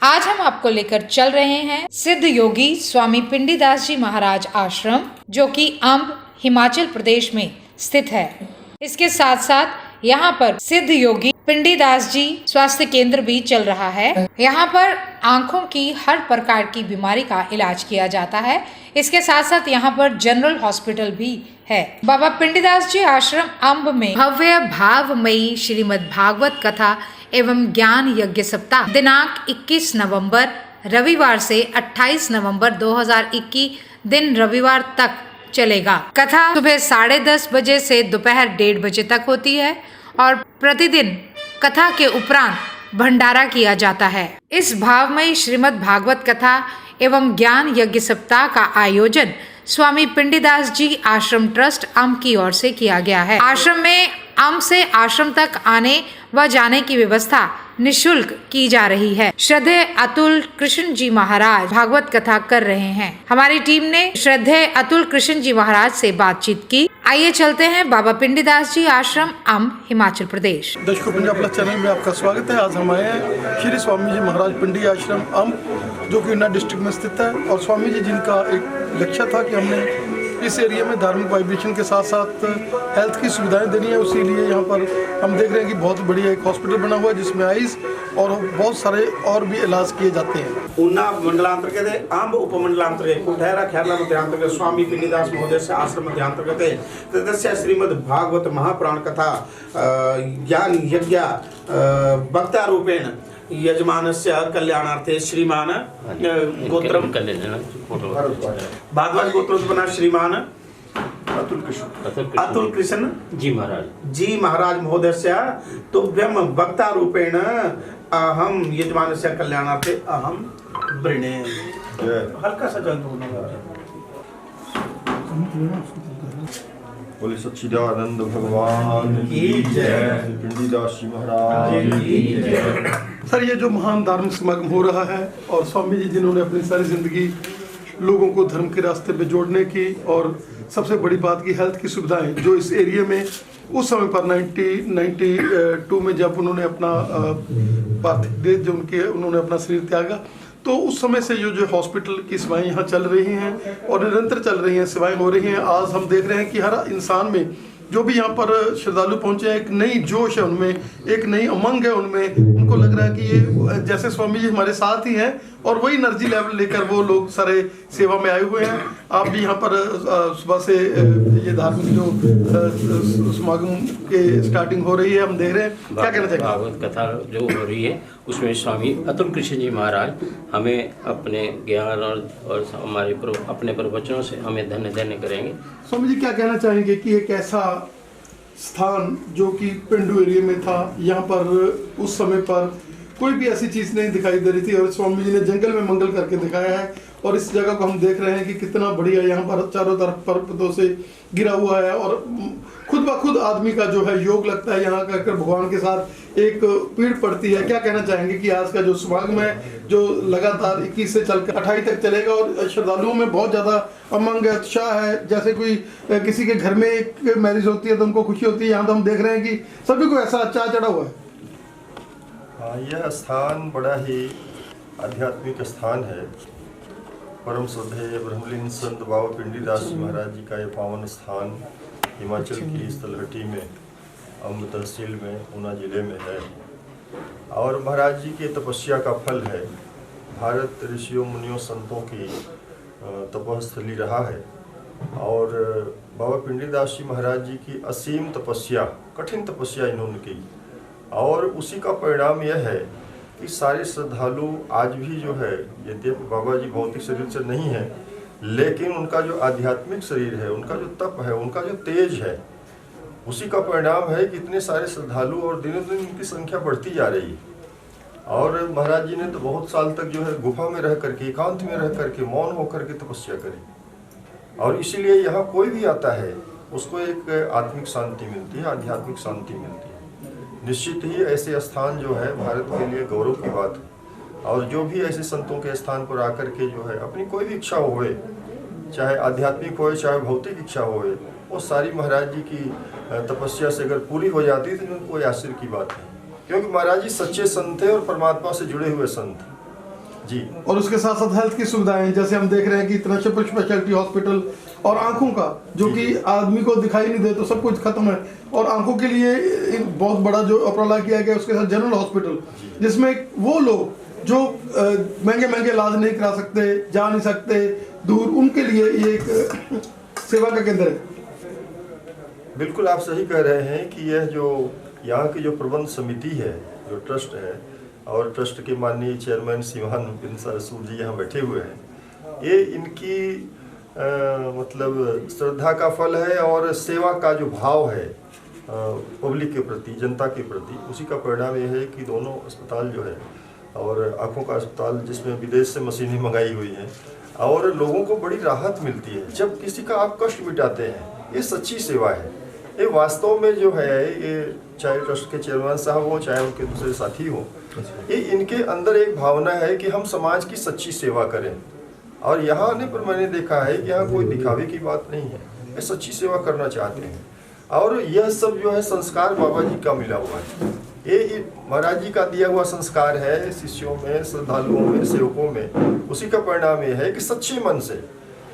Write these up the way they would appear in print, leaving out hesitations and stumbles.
आज हम आपको लेकर चल रहे हैं सिद्ध योगी स्वामी पिंडीदास जी महाराज आश्रम, जो कि अम्ब हिमाचल प्रदेश में स्थित है। इसके साथ साथ यहाँ पर सिद्ध योगी पिंडीदास जी स्वास्थ्य केंद्र भी चल रहा है। यहाँ पर आंखों की हर प्रकार की बीमारी का इलाज किया जाता है। इसके साथ साथ यहाँ पर जनरल हॉस्पिटल भी है। बाबा पिंडीदास जी आश्रम अम्ब में भव्य भावमयी श्रीमद् भागवत कथा एवं ज्ञान यज्ञ सप्ताह दिनांक 21 नवंबर रविवार से 28 नवंबर 2021 दिन रविवार तक चलेगा। कथा सुबह 10:30 बजे से दोपहर 1:30 बजे तक होती है और प्रतिदिन कथा के उपरांत भंडारा किया जाता है। इस भावमयी श्रीमद् भागवत कथा एवं ज्ञान यज्ञ सप्ताह का आयोजन स्वामी पिंडीदास जी आश्रम ट्रस्ट अम्ब की ओर से किया गया है। आश्रम में अम्ब से आश्रम तक आने व जाने की व्यवस्था निशुल्क की जा रही है। श्रद्धेय अतुल कृष्ण जी महाराज भागवत कथा कर रहे हैं। हमारी टीम ने श्रद्धेय अतुल कृष्ण जी महाराज से बातचीत की। आइए चलते हैं बाबा पिंडीदास जी आश्रम अम्ब हिमाचल प्रदेश। दर्शकों, पंजाब प्लस चैनल में आपका स्वागत है। आज हम आए हैं श्री स्वामी जी महाराज पिंडी आश्रम अम्ब, जो कि ऊना डिस्ट्रिक्ट में स्थित है। और स्वामी जी जिनका एक लक्ष्य था कि हमने इस एरिया में धार्मिक वाइब्रेशन के साथ साथ हेल्थ की सुविधाएं देनी है, उसी लिए यहाँ पर हम देख रहे हैं कि बहुत बढ़िया एक हॉस्पिटल बना हुआ है जिसमें आइस और बहुत सारे और भी इलाज किए जाते हैं। ऊना मंडलांतर्गत अम्ब उपमंडलांतर्गत कुठेरा खेरला मध्यांतर्गत स्वामी पिंडीदास महोदय से आश्रम मध्यांतर्गत तदस्य श्रीमद् भागवत महापुराण कथा ज्ञान यज्ञ वक्ता रूपेण यजमानस्य कल्याणार्थे श्रीमान गोत्रम भागवत गोत्रोत्पन्न श्रीमान अतुल कृष्ण जी महाराज महोदय से तुभ्यम वक्ता रूपेण अहम यजमानस्य कल्याणार्थे अहम वृणे। हल्का सा जल बोले सच्चिदानंद भगवान की जय, पिंडीदास जी महाराज की जय। सर, ये जो महान धार्मिक समागम हो रहा है और स्वामी जी जिन्होंने अपनी सारी जिंदगी लोगों को धर्म के रास्ते पे जोड़ने की, और सबसे बड़ी बात की हेल्थ की सुविधाएं जो इस एरिया में उस समय पर 1992 में जब उन्होंने अपना पार्थिव देह जो उन्होंने अपना शरीर त्यागा, तो उस समय से जो हॉस्पिटल की सेवाएं यहाँ चल रही हैं और निरंतर चल रही हैं, सेवाएं हो रही हैं। आज हम देख रहे हैं कि हर इंसान में जो भी यहाँ पर श्रद्धालु पहुंचे हैं, एक नई जोश है उनमें, एक नई उमंग है उनमें। उनको लग रहा है कि ये जैसे स्वामी जी हमारे साथ ही हैं और वही एनर्जी लेवल लेकर वो लोग सारे सेवा में आए हुए हैं। आप भी यहाँ पर सुबह से ये धार्मिक जो समागम के स्टार्टिंग हो रही है, हम देख रहे हैं, क्या कहना चाहिए? भागवत कथा जो हो रही है उसमें स्वामी अतुल कृष्ण जी महाराज हमें अपने ज्ञान और हमारे अपने प्रवचनों से हमें धन्य करेंगे। स्वामी जी क्या कहना चाहेंगे कि एक ऐसा स्थान जो कि पिंडू एरिया में था, यहाँ पर उस समय पर कोई भी ऐसी चीज नहीं दिखाई दे रही थी और स्वामी जी ने जंगल में मंगल करके दिखाया है। और इस जगह को हम देख रहे हैं कि कितना बढ़िया यहाँ पर चारों तरफ पर्वतों से घिरा हुआ है और खुद ब खुद आदमी का जो है योग लगता है यहाँ का, भगवान के साथ एक पीड़ पड़ती है। क्या कहना चाहेंगे कि आज का जो समागम है जो लगातार 21 से चलकर 28 तक चलेगा और श्रद्धालुओं में बहुत ज्यादा उमंग है, उत्साह है। जैसे कोई किसी के घर में एक मैरिज होती है तो उनको खुशी होती है, यहाँ तो हम देख रहे हैं कि सभी को ऐसा चाह चढ़ा हुआ है। यह स्थान बड़ा ही आध्यात्मिक स्थान है। परम श्रद्धेय ब्रह्मलीन संत बाबा पिंडीदास जी महाराज जी का ये पावन स्थान हिमाचल की इस तलहटी में अम्ब तहसील में ऊना जिले में है और महाराज जी की तपस्या का फल है। भारत ऋषियों मुनियों संतों की तपस्थली रहा है और बाबा पिंडीदास जी महाराज जी की असीम तपस्या, कठिन तपस्या इन्होंने की और उसी का परिणाम यह है कि सारे श्रद्धालु आज भी जो है, यद्यपि बाबा जी भौतिक शरीर से नहीं है, लेकिन उनका जो आध्यात्मिक शरीर है, उनका जो तप है, उनका जो तेज है, उसी का परिणाम है कि इतने सारे श्रद्धालु और दिनों दिन उनकी संख्या बढ़ती जा रही है। और महाराज जी ने तो बहुत साल तक जो है गुफा में रह करके, एकांत में रह करके, मौन होकर के तपस्या करी और इसीलिए यहाँ कोई भी आता है उसको एक आत्मिक शांति मिलती है, आध्यात्मिक शांति मिलती है। निश्चित ही ऐसे स्थान जो है भारत के लिए गौरव की बात है और जो भी ऐसे संतों के स्थान पर आकर के जो है अपनी कोई भी इच्छा होए, चाहे आध्यात्मिक होए चाहे भौतिक इच्छा होए, वो सारी महाराज जी की तपस्या से अगर पूरी हो जाती तो कोई आश्चर्य की बात है, क्योंकि महाराज जी सच्चे संत थे और परमात्मा से जुड़े हुए संत। जी। और उसके साथ साथ हेल्थ की सुविधाएं, जैसे हम देख रहे हैं कि इतना सुपर स्पेशलिटी हॉस्पिटल, और आंखों का जो कि आदमी को दिखाई नहीं दे तो सब कुछ खत्म है, और आंखों के लिए एक बहुत बड़ा जो उपराला किया गया, उसके साथ जनरल हॉस्पिटल, जिसमें वो लोग जो महंगे महंगे इलाज नहीं करा सकते, जा नहीं सकते दूर, उनके लिए ये एक सेवा का केंद्र है। बिल्कुल आप सही कह रहे हैं कि यह जो यहाँ की जो प्रबंध समिति है, जो ट्रस्ट है, और ट्रस्ट के माननीय चेयरमैन श्रीमान बिंसर सूद जी यहाँ बैठे हुए हैं, ये इनकी मतलब श्रद्धा का फल है और सेवा का जो भाव है पब्लिक के प्रति, जनता के प्रति, उसी का परिणाम ये है कि दोनों अस्पताल जो है, और आँखों का अस्पताल जिसमें विदेश से मशीनें मंगाई हुई हैं, और लोगों को बड़ी राहत मिलती है जब किसी का आप कष्ट मिटाते हैं। ये सच्ची सेवा है, ये वास्तव में जो है, ये चाहे ट्रस्ट के चेयरमैन साहब हो, चाहे उनके दूसरे साथी हो, ये इनके अंदर एक भावना है कि हम समाज की सच्ची सेवा करें। और यहाँ आने पर मैंने देखा है कि यहाँ कोई दिखावे की बात नहीं है, ये सच्ची सेवा करना चाहते हैं। और यह सब जो है संस्कार बाबा जी का मिला हुआ है, ये महाराज जी का दिया हुआ संस्कार है शिष्यों में, श्रद्धालुओं में, सेवकों में। उसी का परिणाम ये है कि सच्चे मन से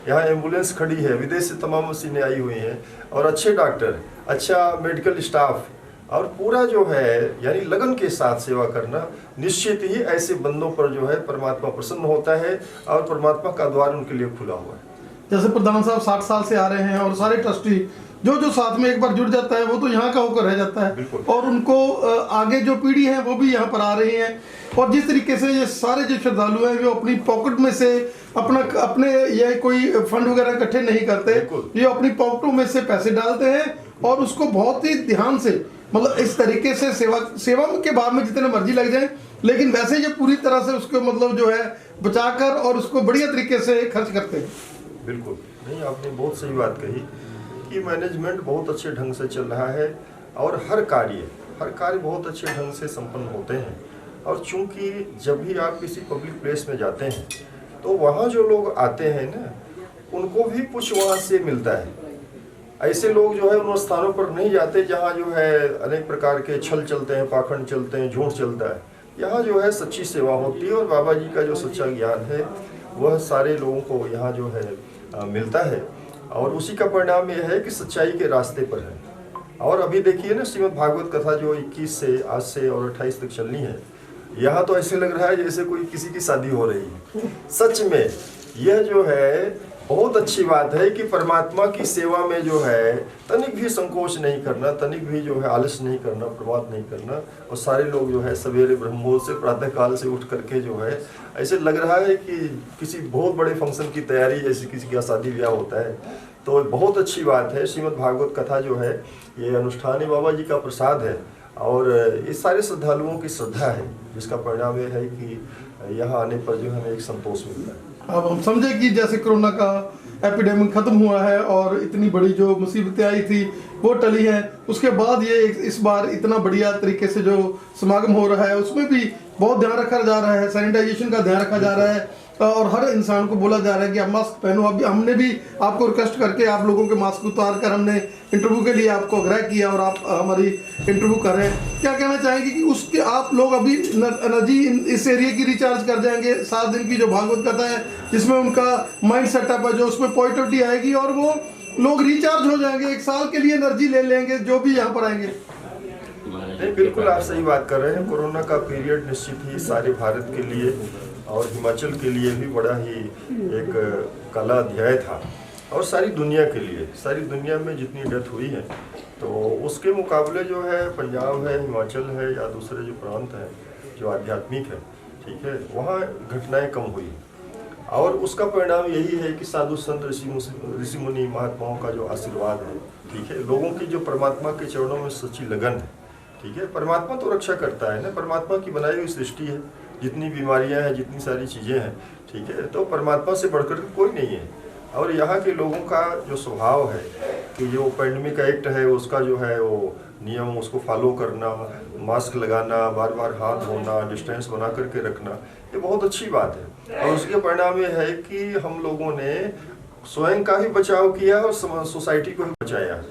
यहाँ एम्बुलेंस खड़ी है, विदेश से तमाम मशीनें आई हुई हैं, और अच्छे डॉक्टर, अच्छा मेडिकल स्टाफ, और पूरा जो है यानी लगन के साथ सेवा करना, निश्चित ही ऐसे बंदों पर जो है परमात्मा प्रसन्न होता है, और परमात्मा का द्वार उनके लिए खुला हुआ है। जैसे प्रधान साहब 60 साल से आ रहे हैं, और सारे ट्रस्टी जो साथ में एक बार जुड़ जाता है वो तो यहाँ का होकर रह जाता है, और उनको आगे जो पीढ़ी है वो भी यहाँ पर आ रही है। और जिस तरीके से ये सारे जो श्रद्धालु हैं, वो अपनी पॉकेट में से अपने ये कोई फंड वगैरह इकट्ठे नहीं करते, ये अपनी पॉकेटों में से पैसे डालते हैं, और उसको बहुत ही ध्यान से, मतलब इस तरीके से सेवा के बाद में जितने मर्जी लग जाए, लेकिन वैसे ये पूरी तरह से उसको मतलब जो है बचाकर और उसको बढ़िया तरीके से खर्च करते हैं। बिल्कुल नहीं, आपने बहुत सही बात कही कि मैनेजमेंट बहुत अच्छे ढंग से चल रहा है, और हर कार्य बहुत अच्छे ढंग से संपन्न होते हैं। और चूंकि जब भी आप किसी पब्लिक प्लेस में जाते हैं तो वहाँ जो लोग आते हैं ना, उनको भी कुछ वहाँ से मिलता है। ऐसे लोग जो है उन स्थानों पर नहीं जाते जहाँ जो है अनेक प्रकार के छल चलते हैं, पाखंड चलते हैं, झूठ चलता है। यहाँ जो है सच्ची सेवा होती है, और बाबा जी का जो सच्चा ज्ञान है वह सारे लोगों को यहाँ जो है मिलता है, और उसी का परिणाम यह है कि सच्चाई के रास्ते पर है। और अभी देखिए ना, श्रीमद् भागवत कथा जो 21 से आज से और 28 तक चलनी है, यहाँ तो ऐसे लग रहा है जैसे कोई किसी की शादी हो रही है। सच में यह जो है बहुत अच्छी बात है कि परमात्मा की सेवा में जो है तनिक भी संकोच नहीं करना, तनिक भी जो है आलस नहीं करना, प्रमाद नहीं करना। और सारे लोग जो है सवेरे ब्रह्ममुहूर्त से, प्रातः काल से उठ करके जो है ऐसे लग रहा है कि किसी बहुत बड़े फंक्शन की तैयारी, जैसे किसी का शादी ब्याह होता है। तो बहुत अच्छी बात है। श्रीमद् भागवत कथा जो है ये अनुष्ठान बाबा जी का प्रसाद है, और ये सारे श्रद्धालुओं की श्रद्धा है, जिसका परिणाम ये है कि यहाँ आने पर जो हमें एक संतोष मिलता है। अब हम समझे कि जैसे कोरोना का एपिडेमिक खत्म हुआ है और इतनी बड़ी जो मुसीबतें आई थी वो टली है, उसके बाद ये इस बार इतना बढ़िया तरीके से जो समागम हो रहा है उसमें भी बहुत ध्यान रखा जा रहा है, सैनिटाइजेशन का ध्यान रखा जा रहा है, और हर इंसान को बोला जा रहा है कि आप मास्क पहनो। अभी हमने भी आपको रिक्वेस्ट करके आप लोगों के मास्क उतार कर हमने इंटरव्यू के लिए आपको आग्रह किया, और आप हमारी इंटरव्यू कर रहे हैं। क्या कहना चाहेंगे कि उसके आप लोग अभी एनर्जी इस एरिया की रिचार्ज कर जाएंगे 7 दिन की जो भागवत कथा है, जिसमें उनका माइंड सेटअप है, जो उसमें पॉजिटिविटी आएगी, और वो लोग रिचार्ज हो जाएंगे, 1 साल के लिए एनर्जी ले लेंगे जो भी यहाँ पर आएंगे। नहीं, बिल्कुल आप सही बात कर रहे हैं। कोरोना का पीरियड निश्चित ही सारे भारत के लिए और हिमाचल के लिए भी बड़ा ही एक काला अध्याय था, और सारी दुनिया के लिए, सारी दुनिया में जितनी डेथ हुई है, तो उसके मुकाबले जो है पंजाब है, हिमाचल है, या दूसरे जो प्रांत हैं जो आध्यात्मिक है, ठीक है, वहाँ घटनाएं कम हुई। और उसका परिणाम यही है कि साधु संत ऋषि मुनि महात्माओं का जो आशीर्वाद है, ठीक है, लोगों की जो परमात्मा के चरणों में सच्ची लगन है, ठीक है। परमात्मा तो रक्षा करता है ना, परमात्मा की बनाई हुई सृष्टि है, जितनी बीमारियां हैं, जितनी सारी चीज़ें हैं, ठीक है, तो परमात्मा से बढ़कर कोई नहीं है। और यहाँ के लोगों का जो स्वभाव है कि जो पैंडेमिक एक्ट है उसका जो है वो नियम उसको फॉलो करना, मास्क लगाना, बार बार हाथ धोना, डिस्टेंस बना करके रखना, ये बहुत अच्छी बात है। और उसके परिणाम ये है कि हम लोगों ने स्वयं का भी बचाव किया और सोसाइटी को भी बचाया।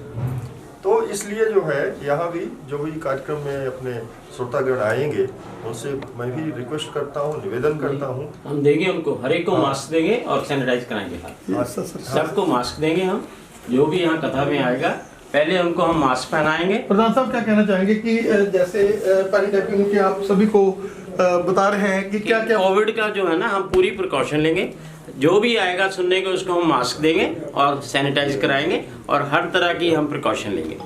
तो इसलिए जो है यहाँ भी जो भी कार्यक्रम में अपने श्रोतागण आएंगे उनसे मैं भी रिक्वेस्ट करता हूँ, निवेदन करता हूँ। हम देंगे उनको, हर एक को मास्क देंगे और सैनिटाइज कराएंगे हाथ। सबको मास्क देंगे हम, जो भी यहाँ कथा में आएगा पहले उनको हम मास्क पहनाएंगे। प्रधान साहब क्या कहना चाहेंगे कि जैसे पहली टैपिंग की आप सभी को बता रहे हैं कि क्या क्या कोविड का जो है ना, हम पूरी प्रिकॉशन लेंगे। जो भी आएगा सुनने को उसको हम मास्क देंगे और सैनिटाइज कराएंगे और हर तरह की हम प्रिकॉशन लेंगे।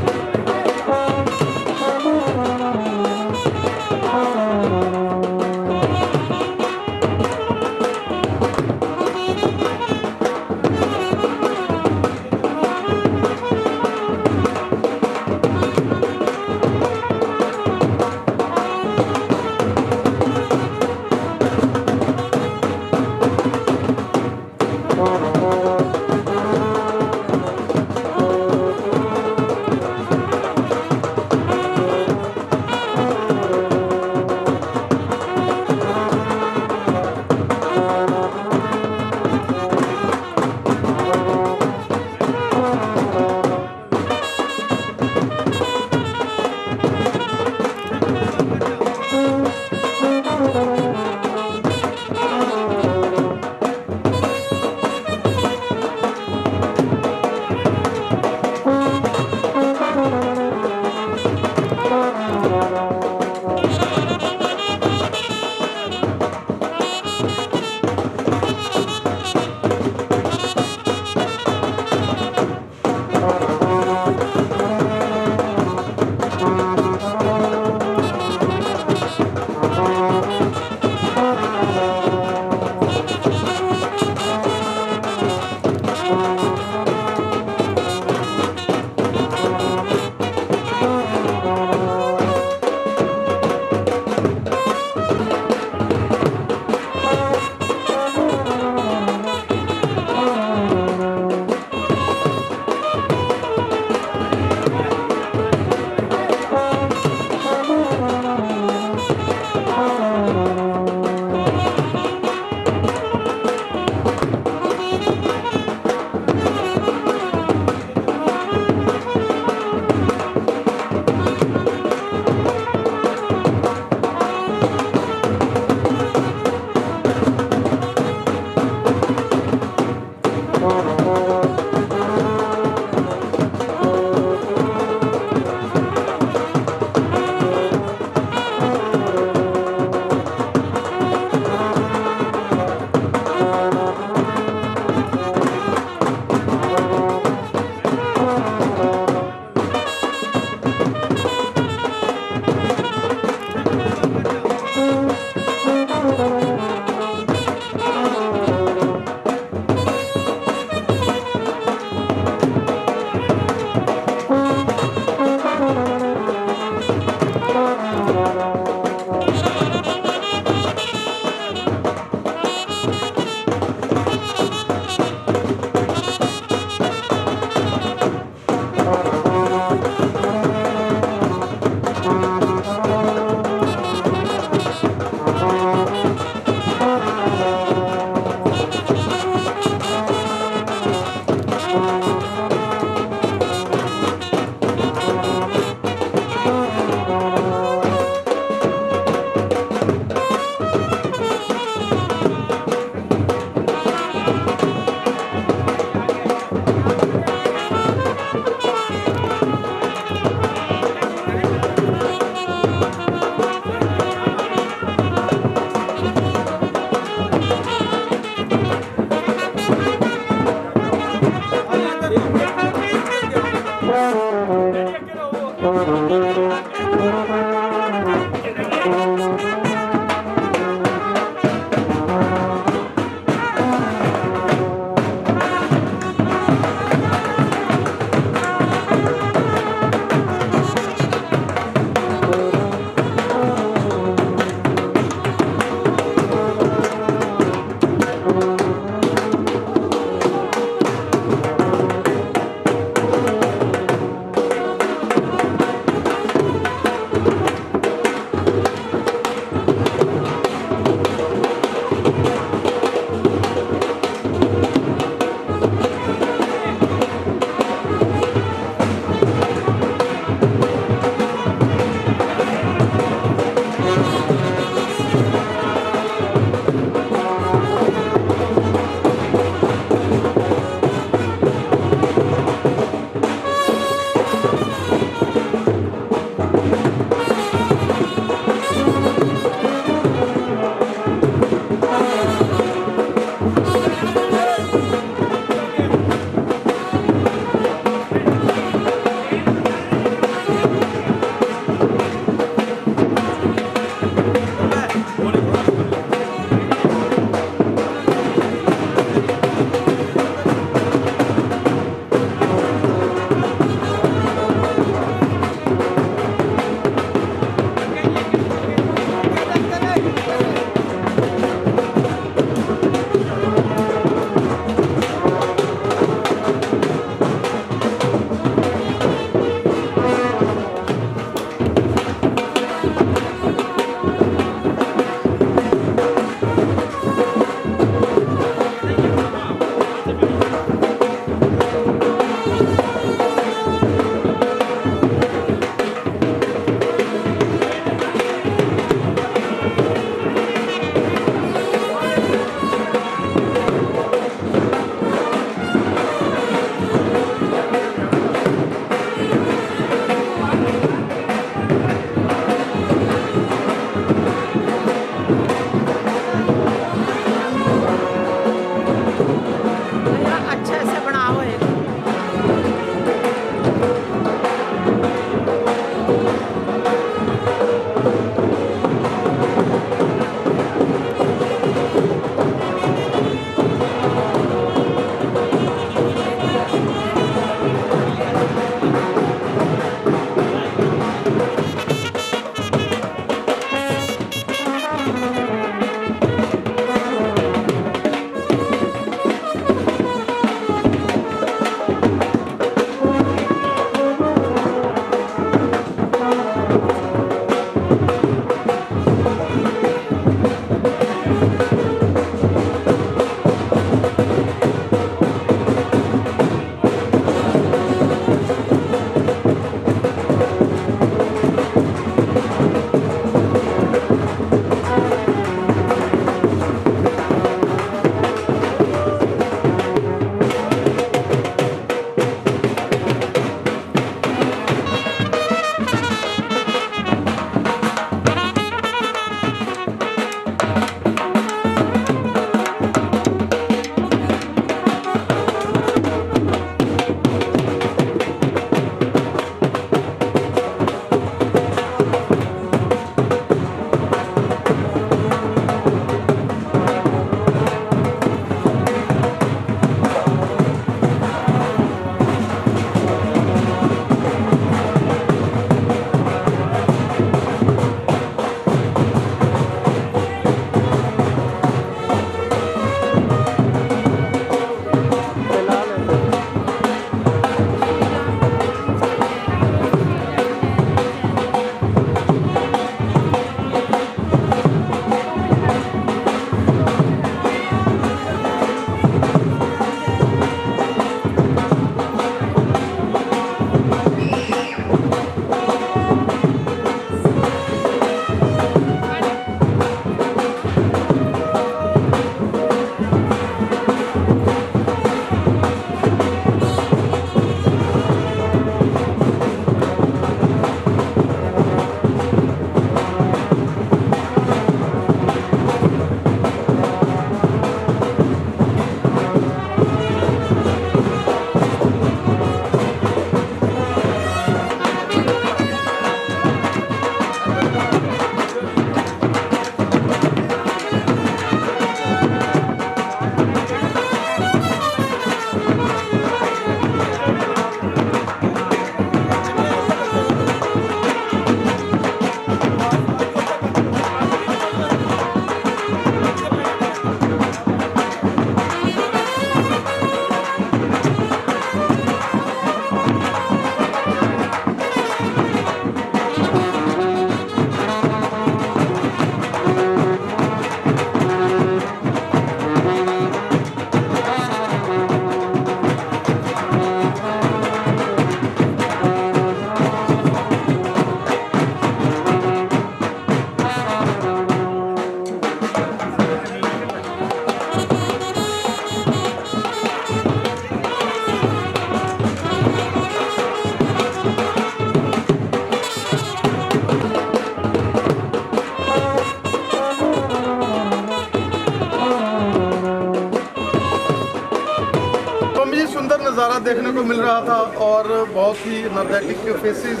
रहा था और बहुत ही एनर्जेटिक फेसेस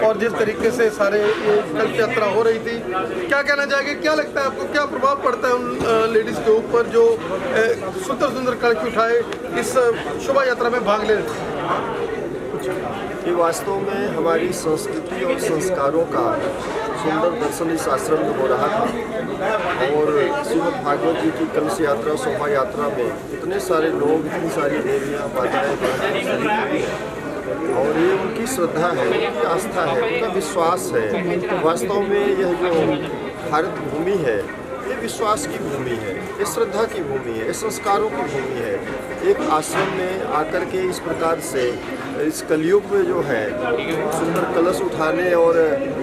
और जिस तरीके से सारे ये कल्प यात्रा हो रही थी, क्या कहना चाहेंगे, क्या लगता है आपको, क्या प्रभाव पड़ता है उन लेडीज़ के ऊपर जो सुंदर सुंदर कलश उठाए इस शोभा यात्रा में भाग ले रहे थे? ये वास्तव में हमारी संस्कृति और संस्कारों का सुंदर दर्शन इस आश्रम में हो रहा था। और श्रीमद् भागवत जी की कलश यात्रा, शोभा यात्रा में इतने सारे लोग, इतनी सारी देवियाँ, माताएँ, बहनें, और ये उनकी श्रद्धा है, उनकी आस्था है, उनका विश्वास है। वास्तव में यह जो भारत भूमि है, ये विश्वास की भूमि है, ये श्रद्धा की भूमि है, ये संस्कारों की भूमि है। एक आश्रम में आकर के इस प्रकार से इस कलयुग में जो है सुंदर कलश उठाने और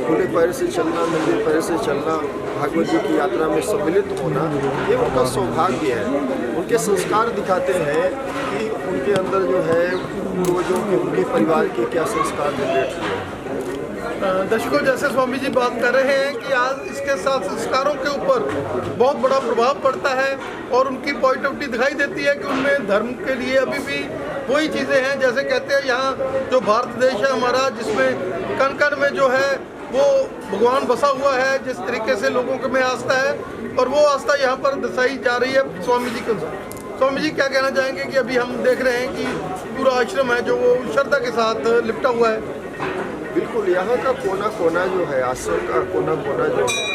खुले पैर से चलना, नंगे पैर से चलना, भागवत जी की यात्रा में सम्मिलित होना, ये उनका सौभाग्य है। उनके संस्कार दिखाते हैं कि उनके अंदर जो है पूर्वजों के, उनके परिवार के क्या संस्कार जनरेट हुए। दर्शकों, जैसे स्वामी जी बात कर रहे हैं कि आज इसके साथ संस्कारों के ऊपर बहुत बड़ा प्रभाव पड़ता है और उनकी पॉजिटिविटी दिखाई देती है कि उनमें धर्म के लिए अभी भी वही चीज़ें हैं। जैसे कहते हैं, यहाँ जो भारत देश है हमारा, जिसमें कण कण में जो है वो भगवान बसा हुआ है, जिस तरीके से लोगों के में आस्था है और वो आस्था यहाँ पर दर्शाई जा रही है स्वामी जी के अनुसार। स्वामी जी क्या कहना चाहेंगे कि अभी हम देख रहे हैं कि पूरा आश्रम है जो वो श्रद्धा के साथ लिपटा हुआ है? बिल्कुल, यहाँ का कोना कोना जो है, आश्रम का कोना कोना जो है,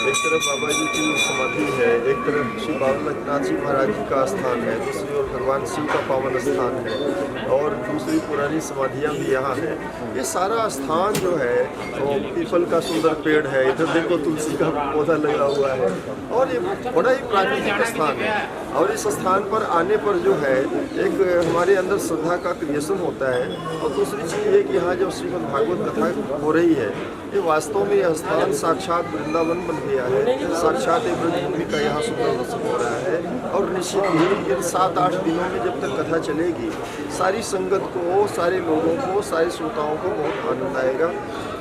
एक तरफ बाबा जी की समाधि है, एक तरफ श्री बाबूनाथ जी महाराज जी का स्थान है, दूसरी ओर भगवान शिव का पावन स्थान है और दूसरी पुरानी समाधियाँ भी यहाँ है। ये सारा स्थान जो है वो पीपल का सुंदर पेड़ है, इधर देखो तुलसी का पौधा लगा हुआ है और ये बड़ा ही प्राकृतिक स्थान है। और इस स्थान पर आने पर जो है एक हमारे अंदर श्रद्धा का क्रिएशन होता है। और दूसरी चीज़ ये कि यहाँ जो श्रीमद् भागवत कथा हो रही है, ये वास्तव में यह स्थान साक्षात वृंदावन बन गया है, साक्षात एक ब्रजभूमि का यहाँ सुंदर दर्शन हो रहा है। और निश्चित ही इन 7-8 दिनों में जब तक कथा चलेगी, सारी संगत को, सारे लोगों को, सारे श्रोताओं को बहुत आनंद आएगा।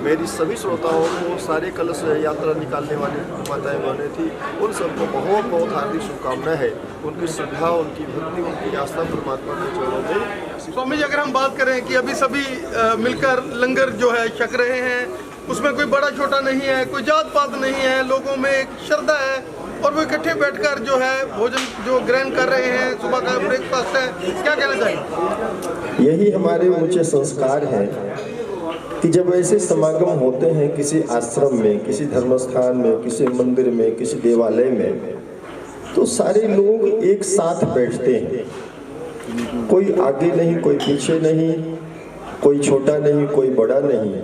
मेरी सभी श्रोताओं को, सारे कलश यात्रा निकालने वाली माताएं बहनें थी, उन सबको बहुत बहुत हार्दिक शुभकामनाएं है। उनकी श्रद्धा, उनकी भक्ति, उनकी आस्था परमात्मा के चरणों में। स्वामी जी, अगर हम बात करें कि अभी सभी मिलकर लंगर जो है छक रहे हैं, उसमें कोई बड़ा छोटा नहीं है, कोई जात पात नहीं है, लोगों में एक श्रद्धा है और वो इकट्ठे बैठकर जो है भोजन जो ग्रहण कर रहे हैं, सुबह का ब्रेकफास्ट है, क्या कहना चाहिए? यही हमारे ऊंचे संस्कार हैं कि जब ऐसे समागम होते हैं किसी आश्रम में, किसी धर्मस्थान में, किसी मंदिर में, किसी देवालय में, तो सारे लोग एक साथ बैठते हैं। कोई आगे नहीं, कोई पीछे नहीं, कोई छोटा नहीं, कोई बड़ा नहीं।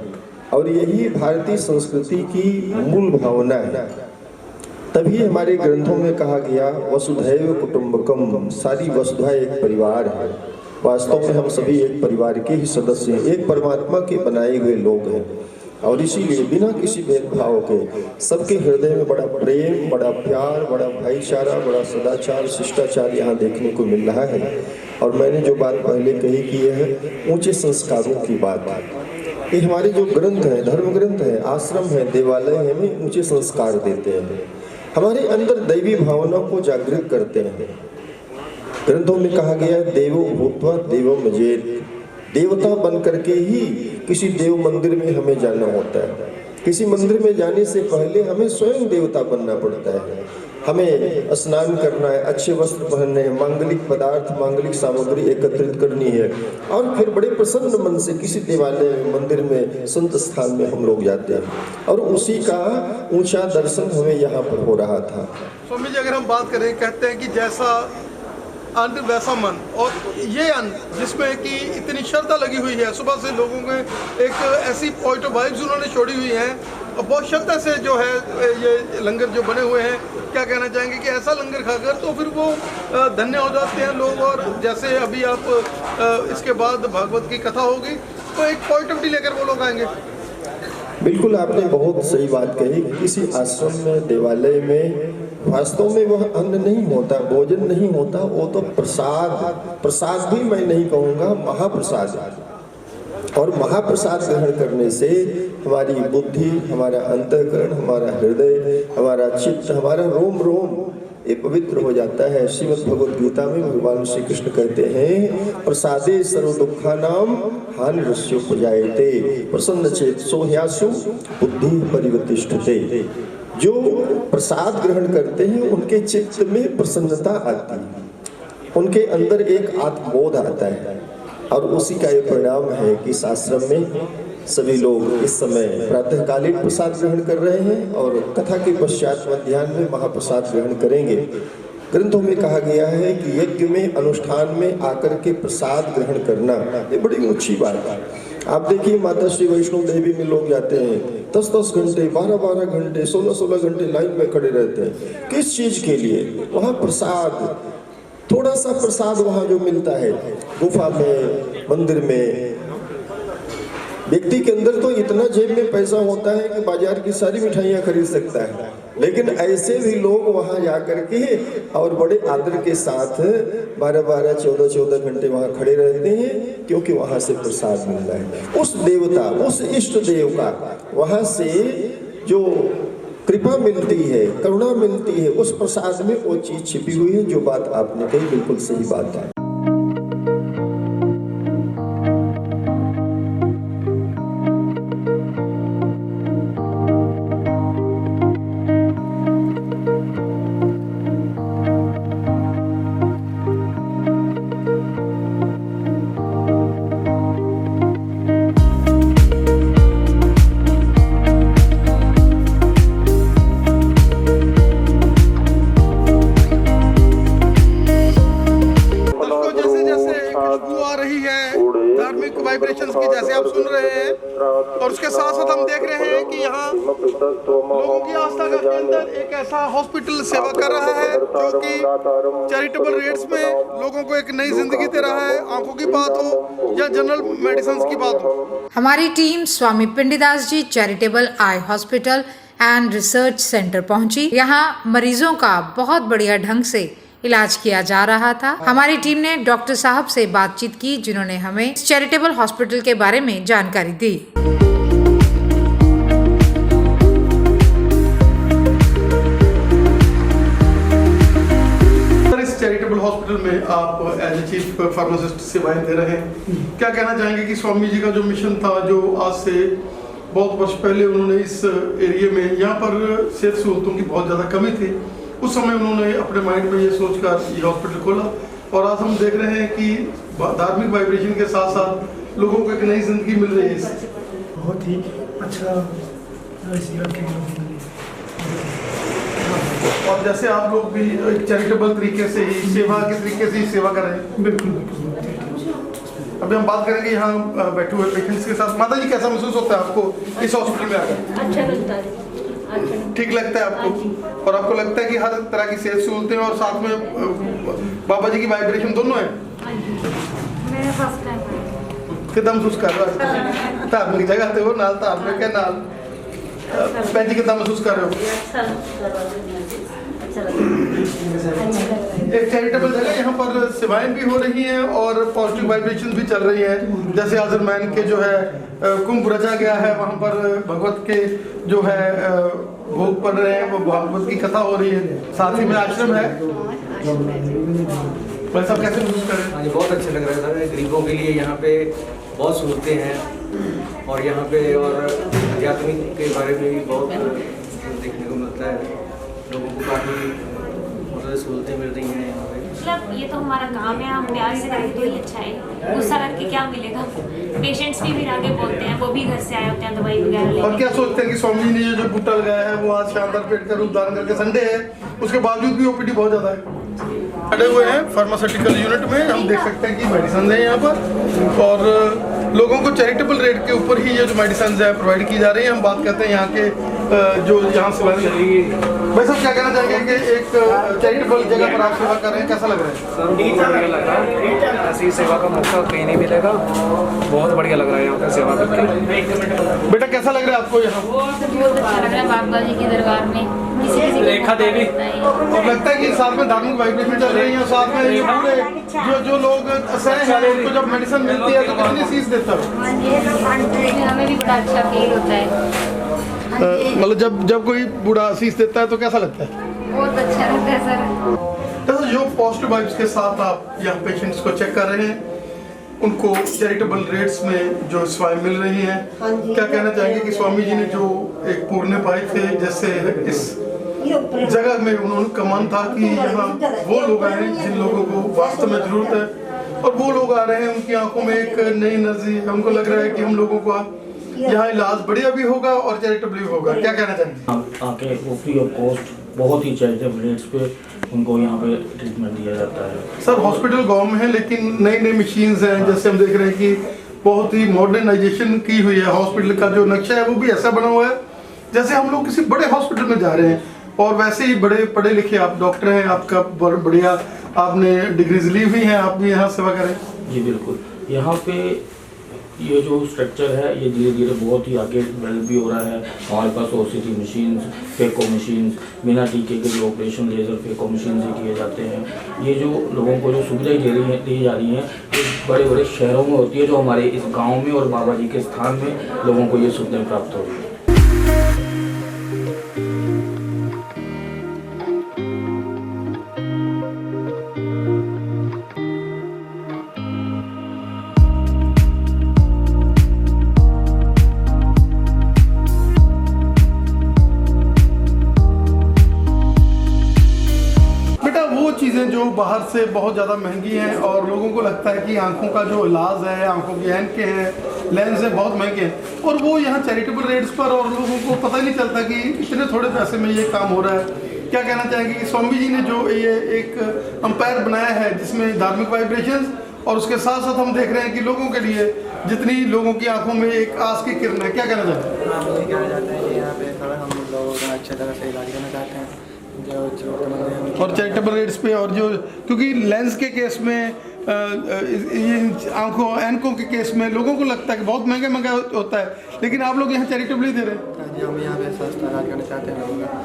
और यही भारतीय संस्कृति की मूल भावना है। तभी हमारे ग्रंथों में कहा गया वसुधैव कुटुंबकम, सारी वसुधा एक परिवार है। वास्तव में हम सभी एक परिवार के ही सदस्य हैं, एक परमात्मा के बनाए हुए लोग हैं। और इसीलिए बिना किसी भेदभाव के सबके हृदय में बड़ा प्रेम, बड़ा प्यार, बड़ा भाईचारा, बड़ा सदाचार, शिष्टाचार यहाँ देखने को मिल रहा है। और मैंने जो बात पहले कही कि यह ऊंचे संस्कारों की बात है। ये हमारे जो ग्रंथ हैं, धर्म ग्रंथ हैं, आश्रम है, देवालय है, हमें ऊंचे संस्कार देते हैं, हमारे अंदर दैवी भावना को जागृत करते हैं। ग्रंथों में कहा गया देवो भूत्वा देवम जयेत्, देवता बन करके ही किसी देव मंदिर में हमें जाना होता है। किसी मंदिर में जाने से पहले हमें स्वयं देवता बनना पड़ता है। हमें स्नान करना है, अच्छे वस्त्र पहनने हैं, मांगलिक पदार्थ, मांगलिक सामग्री एकत्रित करनी है और फिर बड़े प्रसन्न मन से किसी देवालय, मंदिर में, संत स्थान में हम लोग जाते हैं। और उसी का ऊंचा दर्शन हमें यहाँ पर हो रहा था। स्वामी जी, अगर हम बात करें, कहते हैं कि जैसा अन्न वैसा मन, और ये अन्न जिसमें कि इतनी श्रद्धा लगी हुई है, सुबह से लोगों में एक ऐसी पॉजिटिव वाइब्स उन्होंने छोड़ी हुई हैं और बहुत श्रद्धा से जो है ये लंगर जो बने हुए हैं, क्या कहना चाहेंगे कि ऐसा लंगर खाकर तो फिर वो धन्य हो जाते हैं लोग। और जैसे अभी आप इसके बाद भागवत की कथा होगी तो एक पॉजिटिविटी लेकर वो लोग आएंगे। बिल्कुल, आपने बहुत सही बात कही। किसी आश्रम में, देवालय में वास्तव में वह अन्न नहीं होता, भोजन नहीं होता, वो तो प्रसाद भी मैं नहीं कहूँगा, महाप्रसाद। और महाप्रसाद ग्रहण करने से हमारी बुद्धि, हमारा अंतःकरण, हमारा हृदय, हमारा चित्त, हमारा रोम रोम ये पवित्र हो जाता है। श्रीमद् भगवद गीता में भगवान श्री कृष्ण कहते हैं, प्रसादे सर्व दुखानाम हानिरस्योपजायते प्रसन्न चेतसो ह्यासु बुद्धि परिवर्तिष्ठते। जो प्रसाद ग्रहण करते हैं उनके चित्त में प्रसन्नता आती है, उनके अंदर एक आत्मबोध आता है, और उसी का ये परिणाम है कि इस आश्रम में सभी लोग इस समय प्रातःकालीन प्रसाद ग्रहण कर रहे हैं और कथा के पश्चात मध्याह्न में महाप्रसाद ग्रहण करेंगे। ग्रंथों में कहा गया है कि यज्ञ में, अनुष्ठान में आकर के प्रसाद ग्रहण करना ये बड़ी ऊंची बात है। आप देखिए माता श्री वैष्णो देवी में लोग जाते हैं 10-10 घंटे, 12-12 घंटे, 16-16 घंटे लाइन में खड़े रहते हैं। किस चीज के लिए? वहाँ प्रसाद, थोड़ा सा प्रसाद वहाँ जो मिलता है गुफा में, मंदिर में। व्यक्ति के अंदर तो इतना जेब में पैसा होता है कि बाजार की सारी मिठाइयाँ खरीद सकता है, लेकिन ऐसे भी लोग वहाँ जाकर के और बड़े आदर के साथ 12-12, 14-14 घंटे वहाँ खड़े रहते हैं, क्योंकि वहाँ से प्रसाद मिल रहा है। उस देवता, उस इष्ट देव का वहाँ से जो कृपा मिलती है, करुणा मिलती है, उस प्रसाद में वो चीज छिपी हुई है। जो बात आपने कही बिल्कुल सही बात है। धार्मिक वाइब्रेशंस की जैसे आप सुन रहे हैं, और उसके साथ साथ हम देख रहे हैं कि यहाँ लोगों की आस्था का केंद्र एक ऐसा हॉस्पिटल सेवा कर रहा है जो कि चैरिटेबल रेट्स में लोगों को एक नई जिंदगी दे रहा है। आंखों की बात हो या जनरल मेडिसिन की बात हो। हमारी team Swami Pindidas ji charitable eye hospital and research centre पहुंची। यहाँ मरीजों का बहुत बढ़िया ढंग से इलाज किया जा रहा था। हमारी टीम ने डॉक्टर साहब से बातचीत की, जिन्होंने हमें चैरिटेबल हॉस्पिटल के बारे में जानकारी दी। इस चैरिटेबल हॉस्पिटल में आप एज ए चीफ फार्मासिस्ट सेवाएं दे रहे हैं। क्या कहना चाहेंगे कि स्वामी जी का जो मिशन था, जो आज से बहुत वर्ष पहले उन्होंने इस एरिया में, यहाँ पर सेहत सहूलतों की बहुत ज़्यादा कमी थी, उस समय उन्होंने अपने माइंड में ये सोचकर ये हॉस्पिटल खोला, और आज हम देख रहे हैं कि धार्मिक वाइब्रेशन के साथ साथ लोगों को एक नई जिंदगी मिल रही है इससे। बहुत ही अच्छा सेवा के और जैसे आप लोग भी एक चैरिटेबल तरीके से ही, सेवा के तरीके से ही सेवा कर रहे हैं। बिल्कुल। अभी हम बात करेंगे यहाँ बैठे हुए पेशेंट्स के साथ। माता जी, कैसा महसूस होता है आपको इस हॉस्पिटल में आकर? अच्छा लगता है। ठीक लगता है आपको? और आपको लगता है कि हर तरह की सेहत सहूलतें और साथ में बाबा जी की वाइब्रेशन दोनों है? मैं फर्स्ट टाइम कितना महसूस कर रहे हो? धार्मिक जगह ते हो नाल, धार्मिक है नाल, भैन जी कितना महसूस कर रहे हो? एक चैरिटेबल जगह, यहाँ पर सेवाएं भी हो रही हैं और पॉजिटिव वाइब्रेशन भी चल रही हैं। जैसे आजरमैन के जो है कुंभ रचा गया है, वहाँ पर भगवत के जो है भोग पड़ रहे हैं, वो भागवत की कथा हो रही है, साथ ही में आश्रम है। भाई साहब कैसे महसूस कर रहे हैं? बहुत अच्छा लग रहा है सर। गरीबों के लिए यहाँ पे बहुत सहूलतें हैं, और यहाँ पे और आध्यात्मिक के बारे में भी बहुत देखने को मिलता है। लोगों को काफ़ी मतलब सहूलतें मिल रही हैं यहाँ पे। मतलब ये तो हमारा काम है, हम प्यार से करेंगे तो ही अच्छा है। गुस्सा करके क्या मिलेगा? पेशेंट्स भी आगे बोलते हैं, वो भी घर से आए होते हैं दवाई वगैरह लेके। और क्या सोचते हैं कि स्वामी जी ने ये जो बूटा लगाया है वो आज शानदार पेट का रूप धारण करके, संडे है उसके बावजूद भी ओपीडी बहुत ज्यादा है। खड़े हुए हैं फार्मास्यूटिकल यूनिट में, हम देख सकते हैं कि मेडिसिन है यहाँ पर, और लोगों को चैरिटेबल रेट के ऊपर ही ये जो मेडिसिन है प्रोवाइड की जा रही है। हम बात करते हैं यहाँ के जो यहाँ सेवा भाई साहब, क्या कहना चाहेंगे कि एक चैरिटेबल जगह पर आप सेवा कर रहे हैं, कैसा लग रहा है? सर बहुत बढ़िया लग रहा है। ऐसी सेवा का मौका कहीं नहीं मिलेगा, बहुत बढ़िया लग रहा है यहाँ पर सेवा करके। बेटा कैसा लग रहा है आपको यहाँ? बहुत अच्छा लग रहा है बाबा जी की दरबार में। किसी रेखा देवी और लगता है कि साथ में धार्मिक वाइब्रेशन चल रही है, और साथ में ये पूरे जो लोग असह हैं उनको जब मेडिसिन मिलती है तो कितनी फीस देता है? हमें भी बड़ा अच्छा फील होता है। मतलब जब कोई बूढ़ा शीश देता है तो कैसा लगता है? बहुत अच्छा लगता है सर। तो जो पॉजिटिव वाइब्स के साथ आप यहाँ पेशेंट्स को चेक कर रहे हैं, उनको चैरिटेबल रेट्स में जो सेवाएं मिल रही हैं, क्या कहना चाहेंगे कि स्वामी जी ने जो एक पुण्य पाए थे, जैसे इस जगह में उन्होंने का मन था कि यहाँ वो लोग आए हैं जिन लोगों को वास्तव में जरूरत है, और वो लोग आ रहे हैं, उनकी आंखों में एक नई एनर्जी है, उनको लग रहा है कि हम लोगों को यहाँ इलाज बढ़िया भी होगा और चैरिटेबल भी होगा। क्या कहना चाहेंगे? आके वो फ्री ऑफ कॉस्ट बहुत ही चैरिटेबल रेट्स पे उनको यहाँ पे ट्रीटमेंट दिया जाता है। सर हॉस्पिटल गाँव में है, लेकिन नई नई मशीन्स हैं, जैसे हम देख रहे हैं कि बहुत ही मॉडर्नाइजेशन की हुई है। हॉस्पिटल का जो नक्शा है वो भी ऐसा बना हुआ है जैसे हम लोग किसी बड़े हॉस्पिटल में जा रहे हैं, और वैसे ही बड़े पढ़े लिखे आप डॉक्टर हैं, आपका बढ़िया आपने डिग्रीज ली हुई हैं, आप भी यहाँ सेवा करें। जी बिल्कुल, यहाँ पे ये जो स्ट्रक्चर है ये धीरे धीरे बहुत ही आगे डेवलप भी हो रहा है। हमारे पास OCT मशीन्स, फेको मशीन्स, बिना टीके के जो ऑपरेशन लेजर फेको मशीन से किए जाते हैं। ये जो लोगों को जो सुविधाएं दी जा रही हैं ये बड़े बड़े शहरों में होती है, जो हमारे इस गांव में और बाबा जी के स्थान में लोगों को ये सुविधाएं प्राप्त हो रही है। चीज़ें जो बाहर से बहुत ज़्यादा महंगी हैं और लोगों को लगता है कि आंखों का जो इलाज है, आंखों की ऐनकें हैं, लेंस है, बहुत महंगे हैं, और वो यहाँ चैरिटेबल रेट्स पर, और लोगों को पता ही नहीं चलता कि इतने थोड़े पैसे में ये काम हो रहा है। क्या कहना चाहेंगे कि स्वामी जी ने जो ये एक अंपायर बनाया है जिसमें धार्मिक वाइब्रेशंस, और उसके साथ साथ हम देख रहे हैं कि लोगों के लिए जितनी लोगों की आंखों में एक आस की किरण है, क्या कहना चाहते हैं? हाँ, मुझे कहना चाहते हैं कि यहाँ पे थोड़ा हम लोगों का अच्छी तरह से इलाज करना चाहते हैं और चैरिटेबल रेट्स पे, और जो क्योंकि लेंस के केस में ये आंखों ऐनकों के केस में लोगों को लगता है कि बहुत महंगा होता है, लेकिन आप लोग यहाँ चैरिटेबली दे रहे हैं। हम यहाँ पे सस्ता इलाज करना चाहते हैं लोगों का।